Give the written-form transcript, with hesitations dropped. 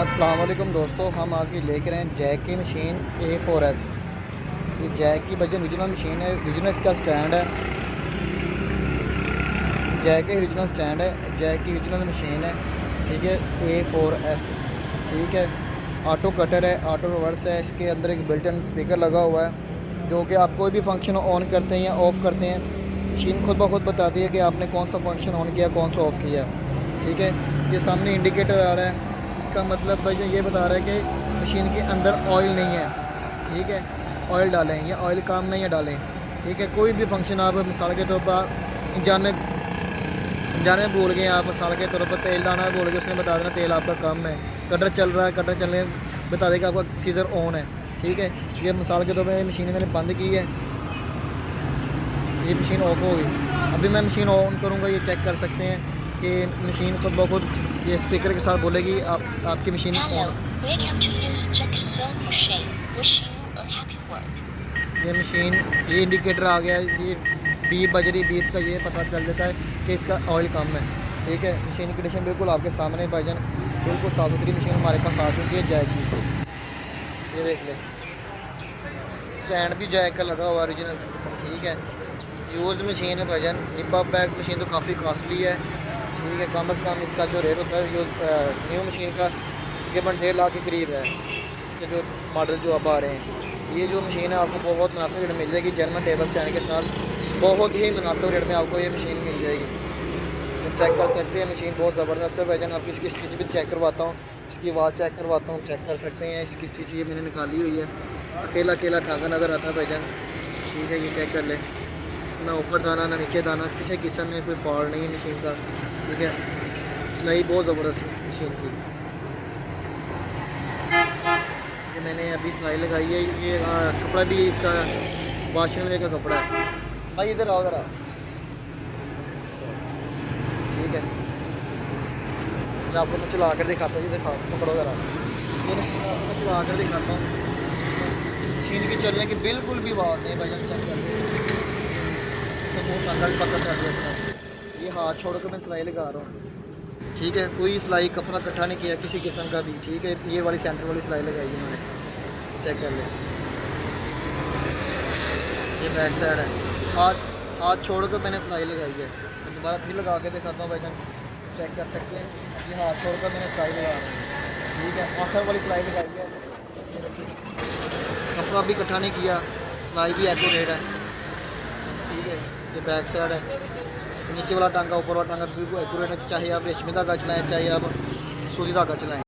अस्सलाम वालेकुम दोस्तों, हम आपकी लेकर हैं जैक की मशीन A4S। ये जैक की वजन ओरिजिनल मशीन है। ओरिजिनल इसका स्टैंड है, जैक के ओरिजिनल स्टैंड है, जैक की ओरिजिनल मशीन है। ठीक है, A4S। ठीक है, ऑटो कटर है, ऑटो रिवर्स है। इसके अंदर एक बिल्ट इन स्पीकर लगा हुआ है जो कि आप कोई भी फंक्शन ऑन करते हैं या ऑफ़ करते हैं, मशीन खुद ब खुद बताती है कि आपने कौन सा फंक्शन ऑन किया, कौन सा ऑफ़ किया। ठीक है, ये सामने इंडिकेटर आ रहा है, इसका मतलब भाई ये बता रहा है कि मशीन के अंदर ऑयल नहीं है। ठीक है, ऑयल डालें या ऑयल काम में या डालें। ठीक है, कोई भी फंक्शन आप मिसाल के तौर पर अनजाने में भूल गए, आप मिसाल के तौर पर तेल डालना भूल गए, उसने बता देना तेल आपका कम है। कटर चल रहा है, कटर चलने बता देगा आपका सीज़र ऑन है। ठीक है, ये मिसाल के तौर पर मशीन मैंने बंद की है, ये मशीन ऑफ हो गई। अभी मैं मशीन ऑन करूँगा, ये चेक कर सकते हैं कि मशीन खुद ब खुद ये स्पीकर के साथ बोलेगी आपकी मशीन ऑन। ये मशीन, ये इंडिकेटर आ गया है, ये बीप बज रही, बीप का ये पता चल जाता है कि इसका ऑयल कम है। ठीक है, मशीन की कंडीशन बिल्कुल आपके सामने भाईजान, बिल्कुल साफ़ सुथरी मशीन हमारे पास आ चुकी है जैक की। ये देख लें, स्टैंड भी जैक का लगा हुआ ओरिजिनल। ठीक है, यूज़ मशीन है भाईजान। निब्बा बैग मशीन तो काफ़ी कॉस्टली है। ठीक है, कम से कम इसका जो रेट होता है न्यू मशीन का तकरीबन 1.5 लाख के करीब है। इसके जो मॉडल जो अब आ रहे हैं, ये जो मशीन है आपको बहुत मुनासिब रेट मिल जाएगी। जर्मन टेबल स्टैंड के साथ बहुत ही मुनासिब रेट में आपको ये मशीन मिल जाएगी। तो चेक कर सकते हैं, मशीन बहुत ज़बरदस्त है भाईजान। आपकी इसकी स्टिच भी चेक करवाता हूँ, इसकी आवाज़ चेक करवाता हूँ, चेक कर सकते हैं। इसकी स्टिच ये मैंने निकाली हुई है, अकेला अकेला टांगा नज़र आता है भाईजान। ठीक है, ये चेक कर ले, ना ऊपर दाना ना नीचे दाना, किसी किस्म में कोई फॉल्ट नहीं है मशीन का। ठीक है, सिलाई बहुत ज़बरदस्त मशीन की। ये मैंने अभी सिलाई लगाई है। ये कपड़ा भी इसका वाशिंग में का कपड़ा है। भाई इधर आओ ज़रा। ठीक है, मैं आपको मैं चला कर दिखाता हूँ, ये दिखा पकड़ो ज़रा। ये मशीन आपको मैं चला कर दिखाता हूँ, मशीन की चलने की बिल्कुल भी आवाज़ नहीं भाईजान। चेक करके तो बहुत अंदर पकड़ कर दिया इसने। ये हाथ छोड़ कर मैं सिलाई लगा रहा हूँ। ठीक है, कोई सिलाई कपड़ा इकट्ठा नहीं किया किसी किस्म का भी। ठीक है, ये वाली सेंटर वाली सिलाई लगाई है उन्होंने, चेक कर ले। ये बैक साइड है, हाथ छोड़ कर मैंने सिलाई लगाई है। मैं दोबारा फिर लगा के दिखाता हूँ भाईजान, चेक कर सकते हैं। ये हाथ छोड़ कर मैंने सिलाई लगा रहा हूँ। ठीक है, आखिर वाली सिलाई लगाई है। ये देखिए, कपड़ा भी इकट्ठा नहीं किया, सिलाई भी एक्यूरेट है। ठीक है, ये बैक साइड है, नीचे वाला टांगा ऊपर वाला टांगा बिल्कुल एक्यूरेट है। चाहे आप रेशमी धागा चलाएँ, चाहे आप सूती धागा चलाएँ।